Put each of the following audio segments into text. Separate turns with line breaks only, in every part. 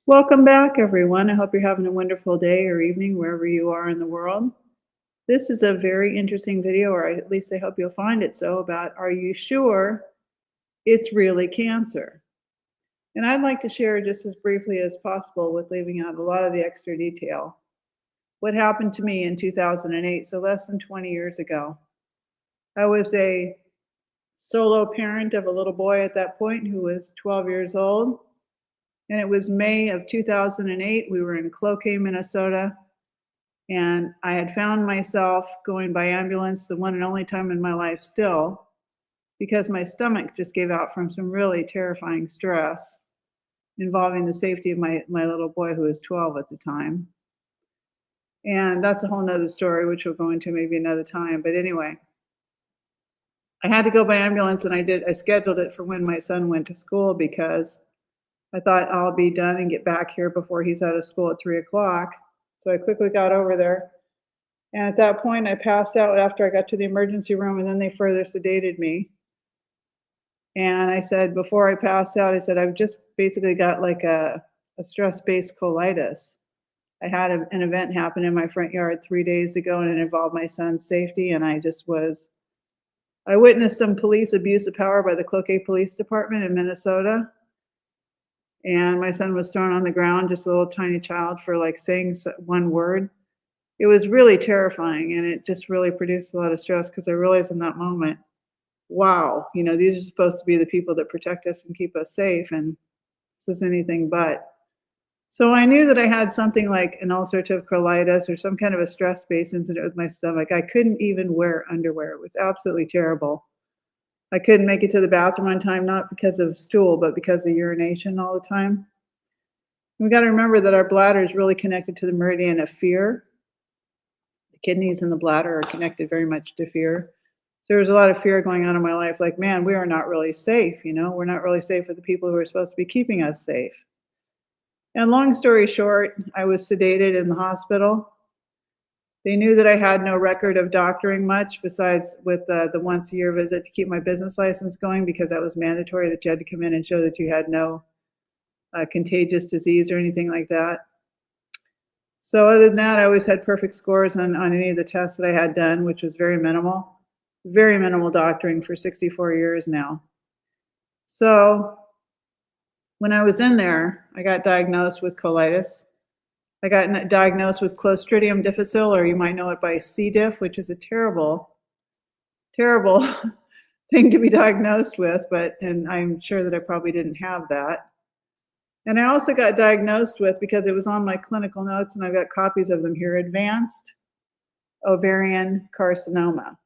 Welcome back, everyone. I hope you're having a wonderful day or evening wherever you are in the world. This is a very interesting video, or at least I hope you'll find it so, about are you sure it's really cancer? And I'd like to share just as briefly as possible with leaving out a lot of the extra detail. What happened to me in 2008, so less than 20 years ago. I was a solo parent of a little boy at that point who was 12 years old. And it was May of 2008. We were in Cloquet, Minnesota. And I had found myself going by ambulance the one and only time in my life still, because my stomach just gave out from some really terrifying stress involving the safety of my little boy who was 12 at the time. And that's a whole nother story, which we'll go into maybe another time. But anyway, I had to go by ambulance and I scheduled it for when my son went to school because I thought I'll be done and get back here before he's out of school at 3 o'clock. So I quickly got over there. And at that point, I passed out after I got to the emergency room, and then they further sedated me. And I said, before I passed out, I said, I've just basically got like a stress-based colitis. I had an event happen in my front yard 3 days ago, and it involved my son's safety. And I witnessed some police abuse of power by the Cloquet Police Department in Minnesota. And my son was thrown on the ground, just a little tiny child, for like saying one word. It was really terrifying, and it just really produced a lot of stress because I realized in that moment, wow, these are supposed to be the people that protect us and keep us safe, and this is anything but. So I knew that I had something like an ulcerative colitis or some kind of a stress-based incident with my stomach. I couldn't even wear underwear. It was absolutely terrible. I couldn't make it to the bathroom on time, not because of stool, but because of urination all the time. We got to remember that our bladder is really connected to the meridian of fear. The kidneys and the bladder are connected very much to fear. So there was a lot of fear going on in my life. Like, man, we are not really safe. We're not really safe with the people who are supposed to be keeping us safe. And long story short, I was sedated in the hospital. They knew that I had no record of doctoring much besides with the once a year visit to keep my business license going, because that was mandatory, that you had to come in and show that you had no contagious disease or anything like that. So other than that, I always had perfect scores on any of the tests that I had done, which was very minimal doctoring for 64 years now. So when I was in there, I got diagnosed with colitis. I got diagnosed with Clostridium difficile, or you might know it by C. diff, which is a terrible, terrible thing to be diagnosed with, and I'm sure that I probably didn't have that. And I also got diagnosed with, because it was on my clinical notes, and I've got copies of them here, advanced ovarian carcinoma.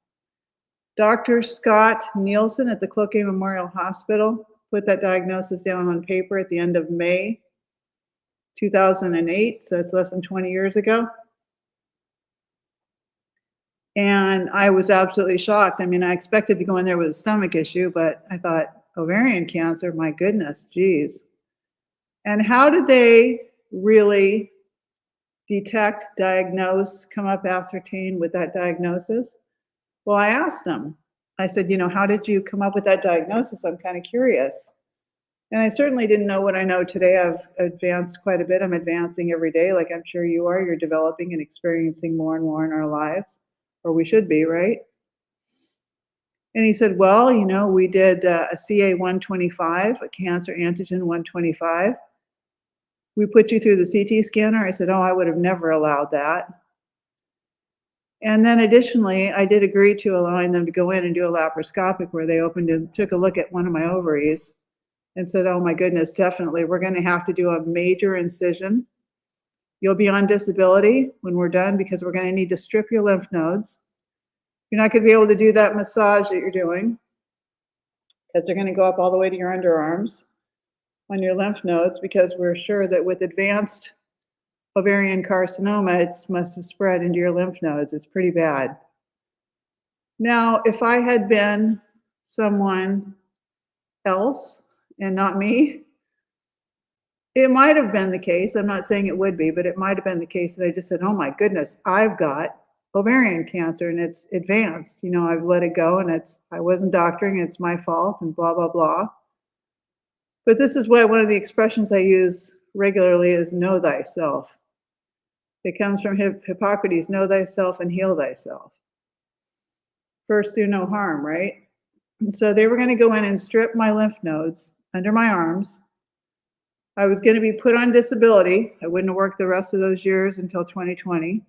Dr. Scott Nielsen at the Cloquet Memorial Hospital put that diagnosis down on paper at the end of May 2008, so it's less than 20 years ago. And I was absolutely shocked. I mean, I expected to go in there with a stomach issue, but I thought, ovarian cancer, my goodness, geez. And how did they really detect, diagnose, come up, ascertain with that diagnosis? Well, I asked them. I said, how did you come up with that diagnosis? I'm kind of curious. And I certainly didn't know what I know today. I've advanced quite a bit. I'm advancing every day, like I'm sure you are. You're developing and experiencing more and more in our lives, or we should be, right? And he said, well, we did a CA-125, a cancer antigen 125. We put you through the CT scanner. I said, oh, I would have never allowed that. And then additionally, I did agree to allowing them to go in and do a laparoscopic, where they opened and took a look at one of my ovaries and said, oh my goodness, definitely, we're going to have to do a major incision. You'll be on disability when we're done, because we're going to need to strip your lymph nodes. You're not going to be able to do that massage that you're doing, because they're going to go up all the way to your underarms on your lymph nodes, because we're sure that with advanced ovarian carcinoma, it must have spread into your lymph nodes. It's pretty bad. Now, if I had been someone else and not me, it might have been the case. I'm not saying it would be, but it might have been the case that I just said, oh my goodness, I've got ovarian cancer and it's advanced. I've let it go, and I wasn't doctoring, it's my fault, and blah, blah, blah. But this is why one of the expressions I use regularly is know thyself. It comes from Hippocrates, know thyself and heal thyself. First, do no harm, right? So they were going to go in and strip my lymph nodes under my arms. I was going to be put on disability. I wouldn't have worked the rest of those years until 2020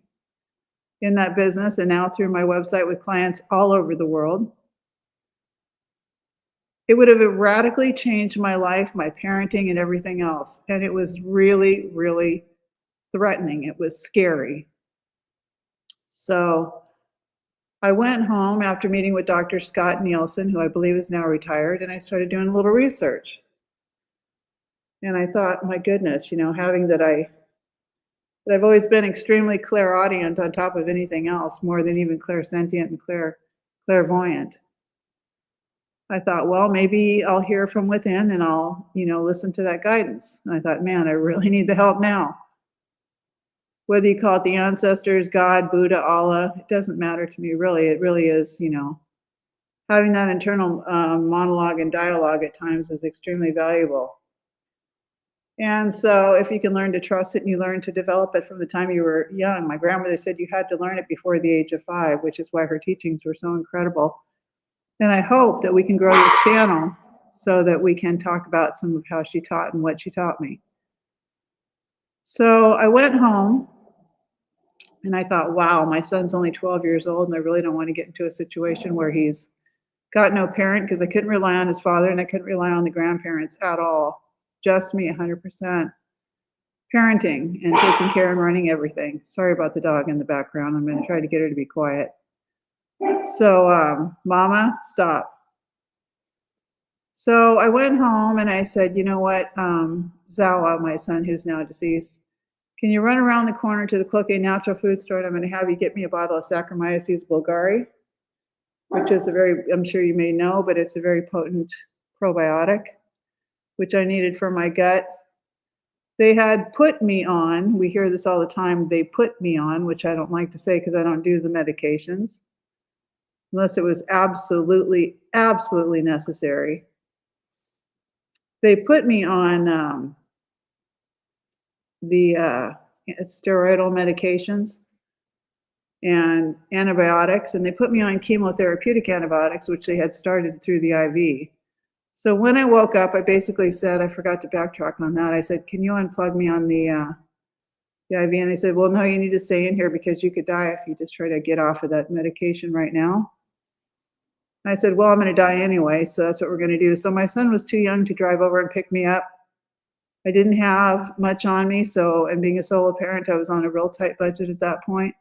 in that business, and now through my website with clients all over the world. It would have radically changed my life, my parenting, and everything else. And it was really, really threatening. It was scary. So I went home after meeting with Dr. Scott Nielsen, who I believe is now retired, and I started doing a little research. And I thought, my goodness, having that I've always been extremely clairaudient on top of anything else, more than even clairsentient and clairvoyant. I thought, well, maybe I'll hear from within and I'll, listen to that guidance. And I thought, man, I really need the help now. Whether you call it the ancestors, God, Buddha, Allah, it doesn't matter to me, really. It really is, having that internal monologue and dialogue at times is extremely valuable. And so if you can learn to trust it and you learn to develop it from the time you were young, my grandmother said you had to learn it before the age of 5, which is why her teachings were so incredible. And I hope that we can grow this channel so that we can talk about some of how she taught and what she taught me. So I went home and I thought, wow, my son's only 12 years old and I really don't want to get into a situation where he's got no parent, because I couldn't rely on his father and I couldn't rely on the grandparents at all. Just me 100%. Parenting and taking care and running everything. Sorry about the dog in the background. I'm going to try to get her to be quiet. So, Mama, stop. So I went home and I said, you know what, Zawa, my son, who's now deceased, can you run around the corner to the Cloquet Natural Food Store and I'm going to have you get me a bottle of Saccharomyces bulgari, which is I'm sure you may know, but it's a very potent probiotic, which I needed for my gut. They had put me on, we hear this all the time, they put me on, which I don't like to say because I don't do the medications, unless it was absolutely, absolutely necessary. They put me on the steroidal medications and antibiotics, and they put me on chemotherapeutic antibiotics, which they had started through the IV. So when I woke up, I basically said, I forgot to backtrack on that. I said, can you unplug me on the IV? And they said, well, no, you need to stay in here because you could die if you just try to get off of that medication right now. I said, well, I'm going to die anyway, so that's what we're going to do. So my son was too young to drive over and pick me up. I didn't have much on me, and being a solo parent, I was on a real tight budget at that point.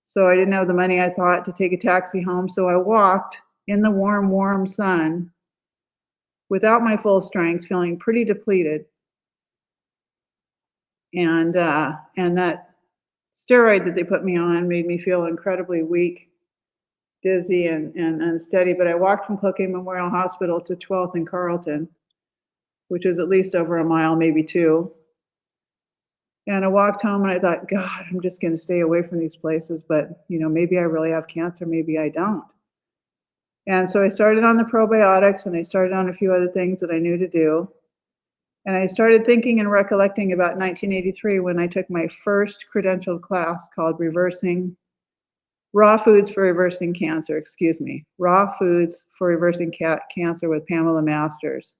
So I didn't have the money, I thought, to take a taxi home. So I walked in the warm, warm sun without my full strength, feeling pretty depleted. And that steroid that they put me on made me feel incredibly weak, dizzy, and unsteady. But I walked from Cloquet Memorial Hospital to 12th and Carlton, which was at least over a mile, maybe 2. And I walked home and I thought, God, I'm just going to stay away from these places. But, maybe I really have cancer, maybe I don't. And so I started on the probiotics and I started on a few other things that I knew to do. And I started thinking and recollecting about 1983 when I took my first credentialed class called Raw Foods for Reversing Cancer, Raw Foods for Reversing Cancer with Pamela Masters,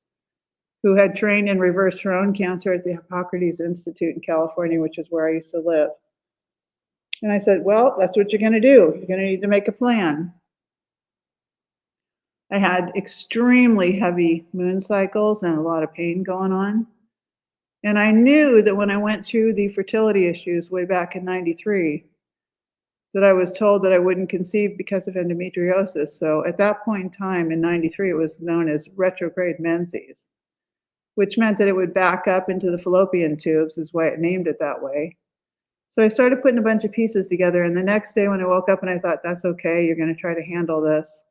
who had trained and reversed her own cancer at the Hippocrates Institute in California, which is where I used to live. And I said, well, that's what you're going to do. You're going to need to make a plan. I had extremely heavy moon cycles and a lot of pain going on. And I knew that when I went through the fertility issues way back in 93, that I was told that I wouldn't conceive because of endometriosis. So at that point in time in 93, it was known as retrograde menses, which meant that it would back up into the fallopian tubes, is why it named it that way. So I started putting a bunch of pieces together. And the next day when I woke up and I thought, that's okay, you're going to try to handle this,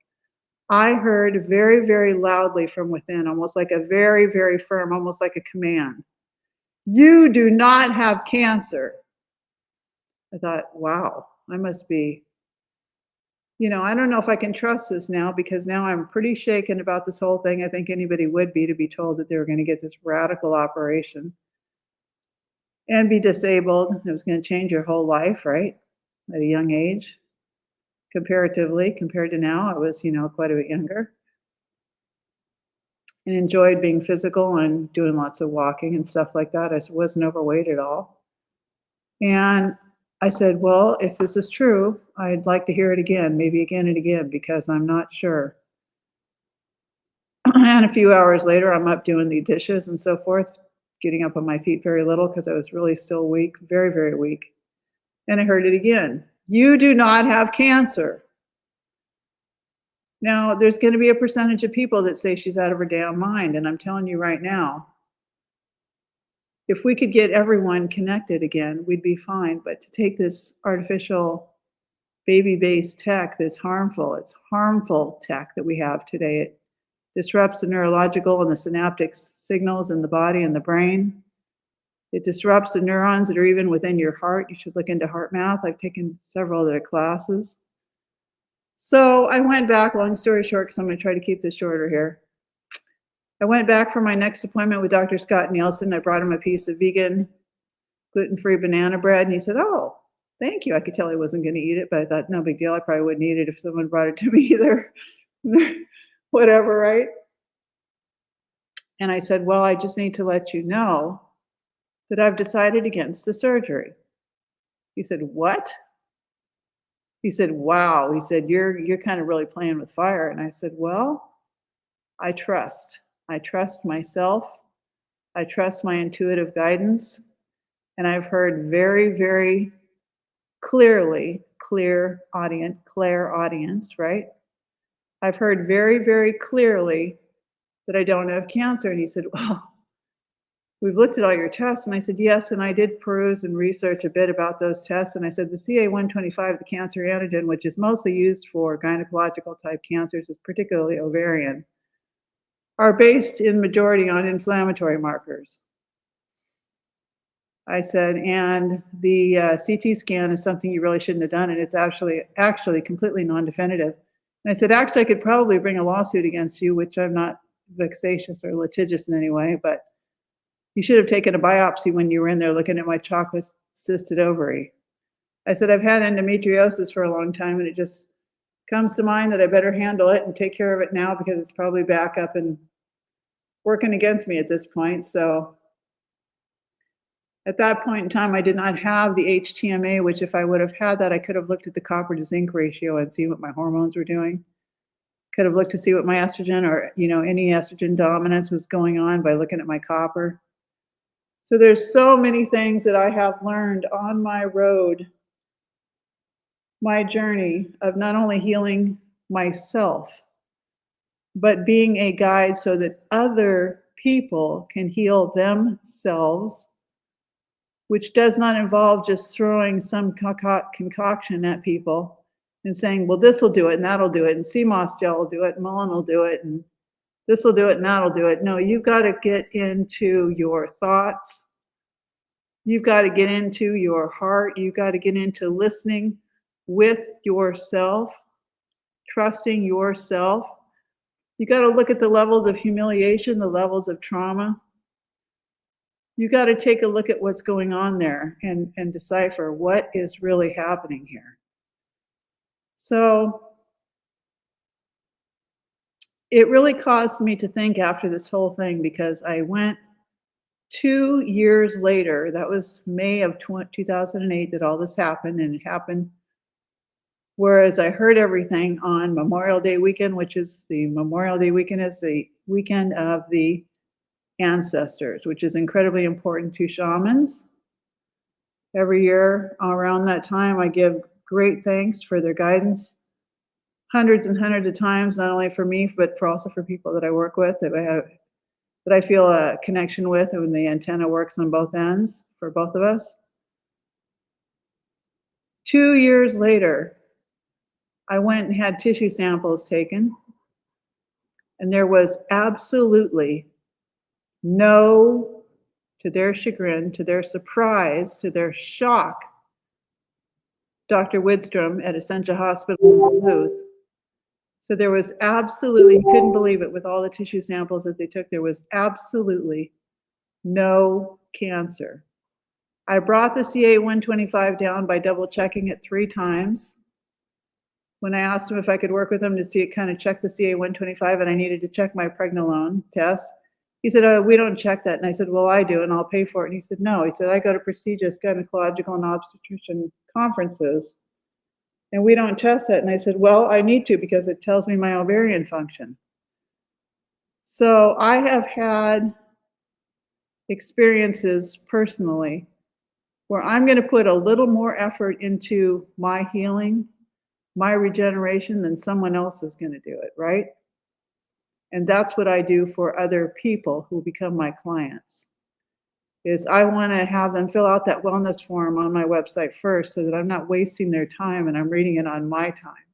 I heard very, very loudly from within, almost like a very, very firm, almost like a command. You do not have cancer. I thought, wow, I must be, I don't know if I can trust this now, because now I'm pretty shaken about this whole thing. I think anybody would be, to be told that they were going to get this radical operation and be disabled. It was going to change your whole life, right? At a young age, comparatively, compared to now, I was, quite a bit younger and enjoyed being physical and doing lots of walking and stuff like that. I wasn't overweight at all. And I said, well, if this is true, I'd like to hear it again, maybe again and again, because I'm not sure. And a few hours later, I'm up doing the dishes and so forth, getting up on my feet very little because I was really still weak, very, very weak. And I heard it again. You do not have cancer. Now, there's going to be a percentage of people that say she's out of her damn mind. And I'm telling you right now, if we could get everyone connected again, we'd be fine. But to take this artificial baby-based tech that's harmful, it's harmful tech that we have today. It disrupts the neurological and the synaptic signals in the body and the brain. It disrupts the neurons that are even within your heart. You should look into heart math. I've taken several of their classes. So I went back, long story short, because I'm going to try to keep this shorter here. I went back for my next appointment with Dr. Scott Nielsen. I brought him a piece of vegan, gluten-free banana bread, and he said, oh, thank you. I could tell he wasn't going to eat it, but I thought, no big deal. I probably wouldn't eat it if someone brought it to me either. Whatever, right? And I said, well, I just need to let you know that I've decided against the surgery. He said, what? He said, wow. He said, you're kind of really playing with fire. And I said, well, I trust. I trust myself. I trust my intuitive guidance. And I've heard very, very clearly, clairaudience, right? I've heard very, very clearly that I don't have cancer. And he said, well, we've looked at all your tests. And I said, yes. And I did peruse and research a bit about those tests. And I said, the CA125, the cancer antigen, which is mostly used for gynecological type cancers, is particularly ovarian, are based in majority on inflammatory markers. I said, and the CT scan is something you really shouldn't have done. And it's actually completely non-definitive. And I said, actually, I could probably bring a lawsuit against you, which I'm not vexatious or litigious in any way, but you should have taken a biopsy when you were in there looking at my chocolate cysted ovary. I said, I've had endometriosis for a long time, and it just comes to mind that I better handle it and take care of it now because it's probably back up and working against me at this point. So at that point in time, I did not have the HTMA, which if I would have had that, I could have looked at the copper to zinc ratio and see what my hormones were doing. Could have looked to see what my estrogen or, any estrogen dominance was going on by looking at my copper. So there's so many things that I have learned on my road, my journey of not only healing myself, but being a guide so that other people can heal themselves, which does not involve just throwing some concoction at people and saying, well, this will do it and that'll do it, and CMOS gel will do it, and Mullen will do it, and this will do it and that'll do it. No, you've got to get into your thoughts. You've got to get into your heart. You've got to get into listening with yourself, trusting yourself. You got to look at the levels of humiliation, the levels of trauma. You got to take a look at what's going on there and decipher what is really happening here. So it really caused me to think after this whole thing, because I went 2 years later, that was May of 2008 that all this happened, and it happened whereas I heard everything on Memorial Day weekend, which is the Memorial Day weekend is the weekend of the ancestors, which is incredibly important to shamans. Every year around that time, I give great thanks for their guidance, hundreds and hundreds of times, not only for me, but also for people that I work with, that I feel a connection with, and when the antenna works on both ends for both of us. 2 years later, I went and had tissue samples taken, and there was absolutely no, to their chagrin, to their surprise, to their shock, Dr. Widstrom at Essentia Hospital in Duluth. So there was absolutely, he couldn't believe it with all the tissue samples that they took, there was absolutely no cancer. I brought the CA-125 down by double checking it 3 times. When I asked him if I could work with him to see it kind of check the CA-125 and I needed to check my prednisone test, he said, "Oh, we don't check that." And I said, "Well, I do, and I'll pay for it." And he said, "No." He said, "I go to prestigious gynecological and obstetrician conferences, and we don't test that." And I said, "Well, I need to because it tells me my ovarian function." So I have had experiences personally where I'm going to put a little more effort into my healing, my regeneration than someone else is going to do it, right? And that's what I do for other people who become my clients. Is I want to have them fill out that wellness form on my website first so that I'm not wasting their time and I'm reading it on my time.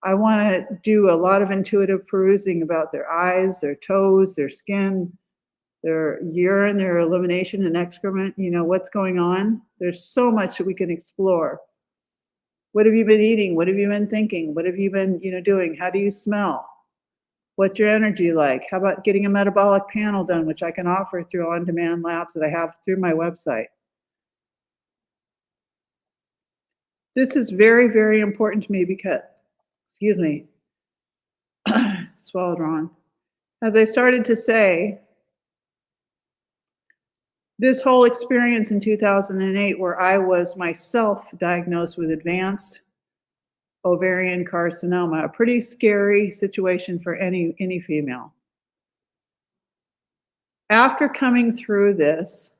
I want to do a lot of intuitive perusing about their eyes, their toes, their skin, their urine, their elimination and excrement, what's going on. There's so much that we can explore. What have you been eating? What have you been thinking? What have you been, doing? How do you smell? What's your energy like? How about getting a metabolic panel done, which I can offer through on-demand labs that I have through my website? This is very, very important to me because, excuse me, swallowed wrong. As I started to say, this whole experience in 2008 where I was myself diagnosed with advanced ovarian carcinoma, a pretty scary situation for any female. After coming through this,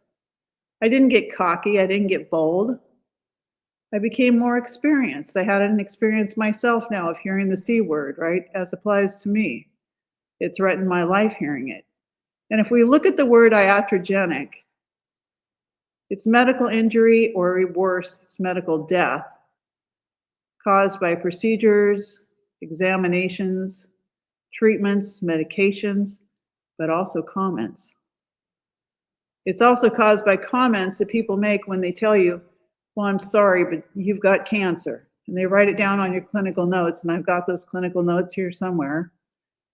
I didn't get cocky, I didn't get bold. I became more experienced. I had an experience myself now of hearing the C word, right, as applies to me. It threatened my life hearing it. And if we look at the word iatrogenic, it's medical injury, or worse, it's medical death caused by procedures, examinations, treatments, medications, but also comments. It's also caused by comments that people make when they tell you, "Well, I'm sorry, but you've got cancer." And they write it down on your clinical notes, and I've got those clinical notes here somewhere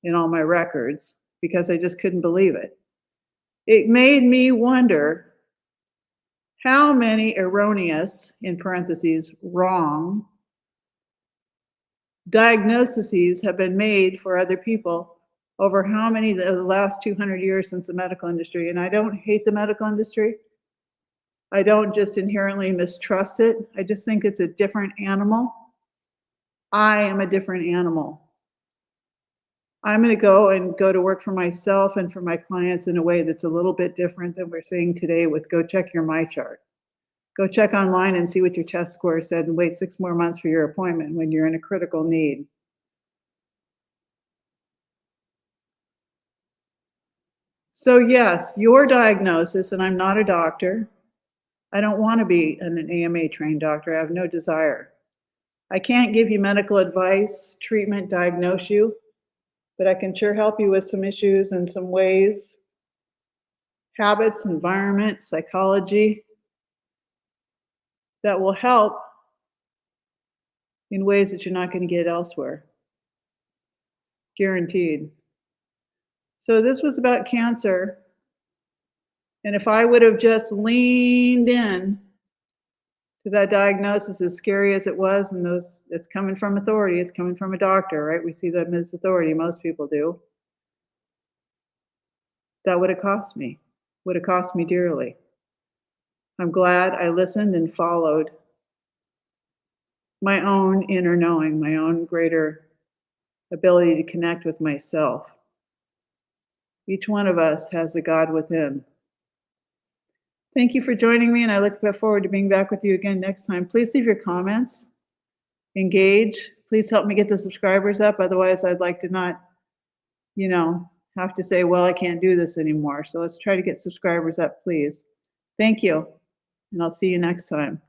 in all my records because I just couldn't believe it. It made me wonder how many erroneous, in parentheses, wrong, diagnoses have been made for other people over how many of the last 200 years since the medical industry. And I don't hate the medical industry. I don't just inherently mistrust it. I just think it's a different animal. I am a different animal. I'm going to go to work for myself and for my clients in a way that's a little bit different than we're seeing today with go check your my chart. Go check online and see what your test score said and wait 6 more months for your appointment when you're in a critical need. So yes, your diagnosis, and I'm not a doctor. I don't want to be an AMA trained doctor. I have no desire. I can't give you medical advice, treatment, diagnose you, but I can sure help you with some issues and some ways, habits, environment, psychology that will help in ways that you're not going to get elsewhere. Guaranteed. So this was about cancer. And if I would have just leaned in to that diagnosis, as scary as it was, and it's coming from authority, it's coming from a doctor, right? We see them as authority, most people do. That would have cost me dearly. I'm glad I listened and followed my own inner knowing, my own greater ability to connect with myself. Each one of us has a God within. Thank you for joining me, and I look forward to being back with you again next time. Please leave your comments, engage. Please help me get the subscribers up. Otherwise, I'd like to not, have to say, well, I can't do this anymore. So let's try to get subscribers up, please. Thank you, and I'll see you next time.